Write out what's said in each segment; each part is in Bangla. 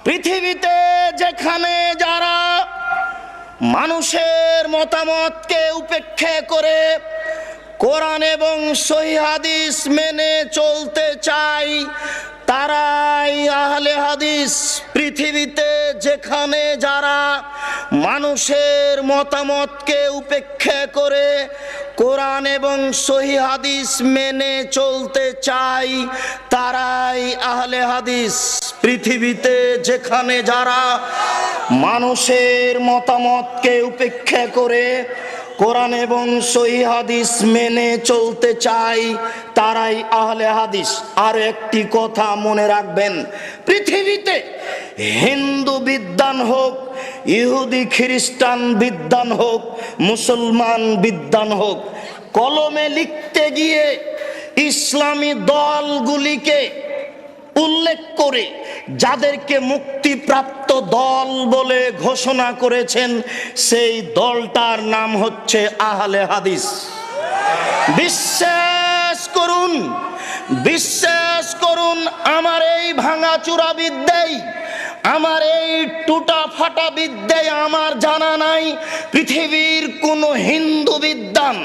পৃথিবীতে যেখানে যারা মানুষের মতামতকে উপেক্ষা করে কোরআন এবং সহিহ হাদিস মেনে চলতে চায় তারাই আহলে হাদিস। পৃথিবীতে যেখানে যারা মানুষের মতামতকে উপেক্ষা করে কোরআন এবং সহিহ হাদিস মেনে চলতে চায় তারাই আহলে হাদিস। পৃথিবীতে যেখানে যারা মানুষের মতামতকে উপেক্ষা করে কোরআন এবং সহিহ হাদিস মেনে চলতে চায় তারাই আহলে হাদিস। আর একটি কথা মনে রাখবেন, পৃথিবীতে হিন্দু বিদ্বান হোক, ইহুদি খ্রিস্টান বিদ্বান হোক, মুসলমান বিদ্বান হোক, কলমে লিখতে গিয়ে ইসলামী দলগুলিকে উল্লেখ করে যাদেরকে মুক্তিপ্রাপ্ত দল বলে ঘোষণা করেছেন সেই দলটার নাম হচ্ছে আহলে হাদিস। বিশ্বাস করুন আমার এই ভাঙাচুরা বিদ্যায়, আমার এই টুটা ফাটা বিদ্যায় আমার জানা নাই পৃথিবীর কোন হিন্দু বিদ্বান,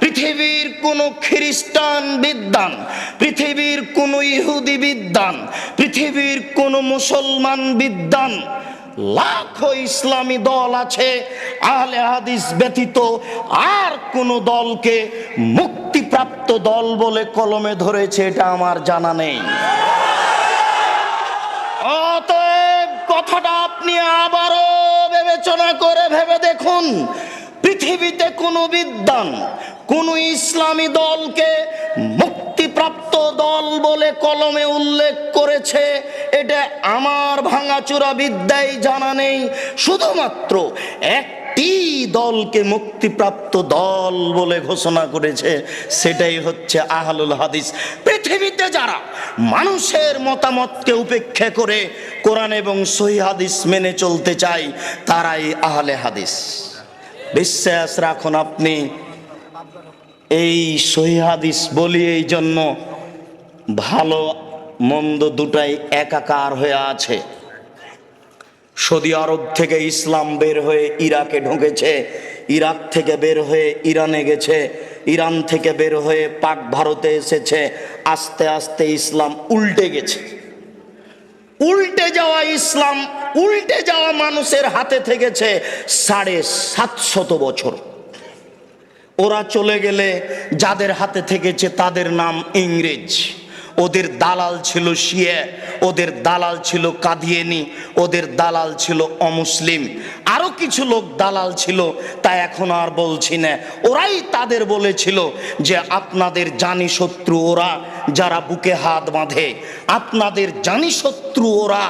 পৃথিবীর কোন খ্রিস্টান বিদ্বান, পৃথিবীর কোন ইহুদি বিদ্বান, পৃথিবীর কোন মুসলমান বিদ্বান, লাখো ইসলামী দল আছে, আহলে হাদিস ব্যতীত আর কোন দলকে মুক্তিপ্রাপ্ত দল বলে কলমে ধরেছে এটা আমার জানা নেই। অতএব কথাটা আপনি আবারও বিবেচনা করে ভেবে দেখুন, পৃথিবীতে কোন বিদ্বান কোন ইসলামী দলকে মুক্তিপ্রাপ্ত দল বলে কলমে উল্লেখ করেছে এটা আমার ভাঙাচুরা বিদ্যায় জানা নেই। শুধুমাত্র একটি দলকে মুক্তিপ্রাপ্ত দল বলে ঘোষণা করেছে, সেটাই হচ্ছে আহলুল হাদিস। পৃথিবীতে যারা মানুষের মতামতকে উপেক্ষা করে কোরআন এবং সহিহ হাদিস মেনে চলতে চায় তারাই আহলে হাদিস। বিশ্বাস রাখুন আপনি, এই সহিহ হাদিস বলি এই জন্য ভালো মন্দ দুটাই একাকার হয়ে আছে। সৌদি আরব থেকে ইসলাম বের হয়ে ইরাকে ঢুকেছে, ইরাক থেকে বের হয়ে ইরানে গেছে, ইরান থেকে বের হয়ে পাক ভারতে এসেছে। আস্তে আস্তে ইসলাম উল্টে গেছে। উল্টে যাওয়া ইসলাম, উল্টে যাওয়া মানুষের হাতে থেকেছে 750 বছর। ওরা চলে গেলে যাদের হাতে থেকেছে তাদের নাম ইংরেজ। ওদের দালাল ছিল শিয়া, ওদের দালাল ছিল কাদিয়ানি, ওদের দালাল ছিল অমুসলিম, আরো কিছু লোক দালাল ছিল, তা এখন আর বলছি না। ওরাই তাদের বলেছিল যে আপনাদের জানি শত্রু ওরা যারা বুকে হাত বাঁধে, আপনাদের জানি শত্রু ওরা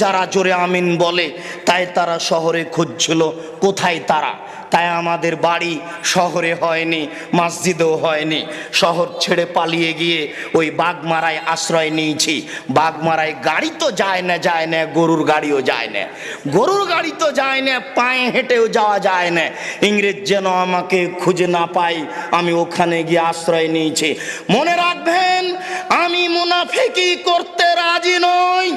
যারা জোরে আমিন বলে। তাই তারা শহরে খুঁজছিল কোথায় তারা। তাই আমাদের বাড়ি শহরে হয়নি, মসজিদেও হয়নি। শহর ছেড়ে পালিয়ে গিয়ে ওই বাগমারায় আশ্রয় নিয়েছি। বাগমারায় গাড়ি তো যায় না, গরুর গাড়িও যায় না, গরুর গাড়ি তো যায় না, পায়ে হেঁটেও যাওয়া যায় না। ইংরেজ যেন আমাকে খুঁজে না পাই, আমি ওখানে গিয়ে আশ্রয় নিয়েছি। মনে রাখবেন, আমি মুনাফিকি করতে রাজি নই।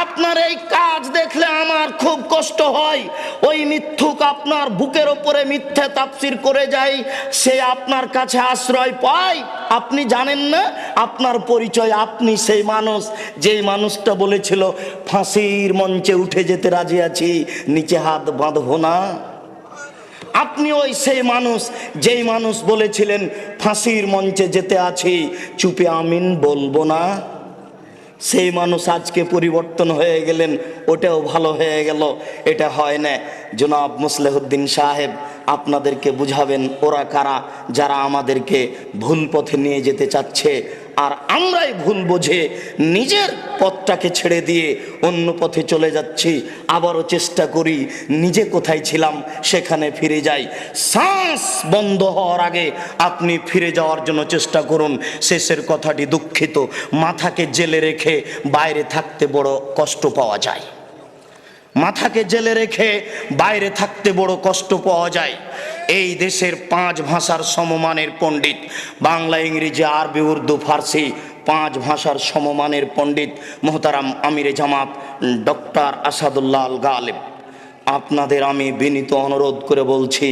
আপনার এই কাজ দেখলে আমার খুব কষ্ট হয়। ওই মিথ্যুক আপনার বুকের ওপরে মিথ্যা তাফসীর করে যায়, সে আপনার কাছে আশ্রয় পায়। আপনি জানেন না আপনার পরিচয়। আপনি সেই মানুষ, যেই মানুষটা বলেছিল ফাঁসির মঞ্চে উঠে যেতে রাজি আছি, নিচে হাত বাঁধবো না। আপনি ওই সেই মানুষ, যেই মানুষ বলেছিলেন ফাঁসির মঞ্চে যেতে আছি, চুপে আমিন বলবো না। সেই মানুষ আজকে পরিবর্তন হয়ে গেলেন, ওটাও ভালো হয়ে গেল। এটা হয় না। জনাব মুসলেহুদ্দিন সাহেব আপনাদেরকে বুঝাবেন ওরা কারা, যারা আমাদেরকে ভুল পথে নিয়ে যেতে চাচ্ছে। আর আমরাই ভুল বুঝে নিজের পথটাকে ছেড়ে দিয়ে অন্য পথে চলে যাচ্ছি। আবারও চেষ্টা করি নিজে কোথায় ছিলাম সেখানে ফিরে যাই। শ্বাস বন্ধ হওয়ার আগে আপনি ফিরে যাওয়ার জন্য চেষ্টা করুন। শেষের কথাটি দুঃখিত, মাথাকে জেলে রেখে বাইরে থাকতে বড় কষ্ট পাওয়া যায়। মাথাকে জেলে রেখে বাইরে থাকতে বড় কষ্ট পাওয়া যায়। এই দেশের 5 ভাষার সমমানের পণ্ডিত, বাংলা, ইংরেজি, আরবি, উর্দু, ফার্সি 5 ভাষার সমমানের পণ্ডিত মোহতারাম আমিরে জামাত ডক্টর আসাদুল্লাহ আল গালেব, আপনাদের আমি বিনীত অনুরোধ করে বলছি,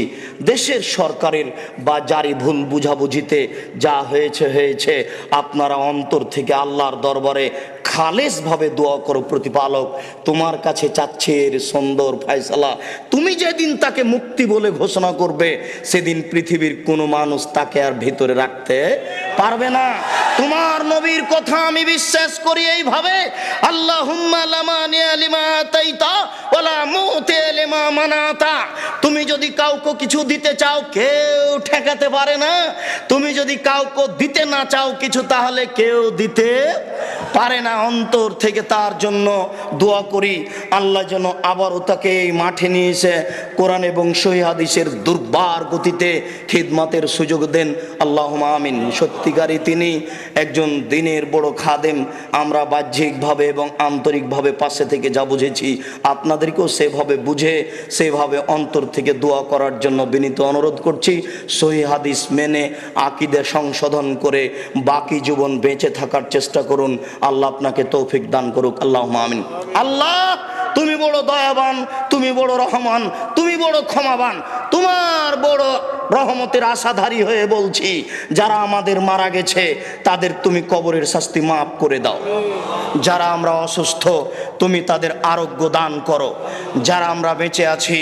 দেশের সরকারের বা জারি ভুল বুঝাবুঝিতে যা হয়েছে, আপনারা অন্তর থেকে আল্লাহর দরবারে খালেসভাবে দোয়া করো। প্রতিপালক তোমার কাছে চাচ্ছে এর সুন্দর ফয়সালা। তুমি যেদিন তাকে মুক্তি বলে ঘোষণা করবে, সেদিন পৃথিবীর কোনো মানুষ তাকে আর ভিতরে রাখতে পারবে না। তোমার নবীর কথা আমি বিশ্বাস করি এইভাবে, আল্লাহুম্মা লামানিয়া লিমা আতাইতা ওয়ালা মুতি লিমা মানাতা। তুমি যদি কাউকে কিছু দিতে চাও, কেউ ঠেকাতে পারে না। তুমি যদি কাউকে দিতে না চাও কিছু, তাহলে কেউ দিতে পারে না। অন্তর থেকে তার জন্য দোয়া করি, আল্লাহ যেন আবারও তাকে এই মাঠে নিয়ে এসে কোরআন এবং সহিহ হাদিসের দুর্বার গতিতে খিদমতের সুযোগ দেন। আল্লাহুম্মা আমিন। সত্যিকারই তিনি একজন দিনের বড় খাদেম। আমরা বাহ্যিকভাবে এবং আন্তরিকভাবে পাশে থেকে যা বুঝেছি, আপনাদেরকেও সেভাবে বুঝে সেভাবে অন্তর থেকে দোয়া করার জন্য বিনীত অনুরোধ করছি। সহিহ হাদিস মেনে আকীদা সংশোধন করে বাকি জীবন বেঁচে থাকার চেষ্টা করুন। আল্লাহ আপনাকে তৌফিক দান করুক। আল্লাহুম্মা আমিন। আল্লাহ তুমি বড় দয়াবান, তুমি বড় রহমান, তুমি বড় ক্ষমাবান। তোমার বড় রহমতের আশাধারী হয়ে বলছি, যারা আমাদের মারা গেছে তাদের তুমি কবরের শাস্তি মাফ করে দাও। যারা আমরা অসুস্থ তুমি তাদের আরোগ্য দান করো। যারা আমরা বেঁচে আছি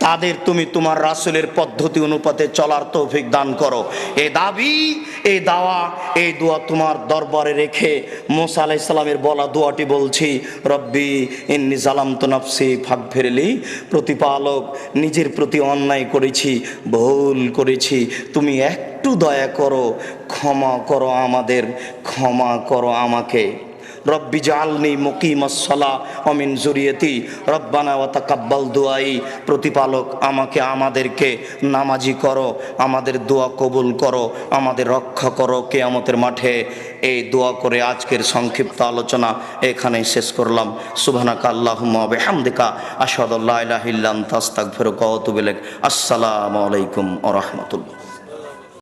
তাদের তুমি তোমার রাসূলের পদ্ধতি অনুপাতে চলার তৌফিক দান করো। এই দাবি, এই দাওয়া, এই দোয়া তোমার দরবারে রেখে মুসা আলাইহিস সালামের বলা দোয়াটি বলছি, রব্বি ইন্নী যালামতু নাফসি ফাগফিরলি। প্রতিপালক, নিজের প্রতি অন্যায় করেছি, ভুল করেছি, তুমি একটু দয়া করো, ক্ষমা করো আমাদের, ক্ষমা করো আমাকে। রব্বি জাআলনি মুকিমাস সালাহ ওয়া মিন যুররিয়াতি রব্বানা ওয়া তাকাব্বাল দুআই। প্রতিপালক, আমাকে আমাদেরকে নামাজি করো, আমাদের দোয়া কবুল করো, আমাদের রক্ষা করো কিয়ামতের মাঠে। এই দোয়া করে আজকের সংক্ষিপ্ত আলোচনা এখানেই শেষ করলাম। সুবহানাকা আল্লাহুম্মা ওয়া বিহামদিকা আশহাদু আল্লা ইলাহা ইল্লা আনতা আস্তাগফিরুকা ওয়া আতুবু ইলাইক। আসসালামু আলাইকুম ওয়া রাহমাতুল্লাহ।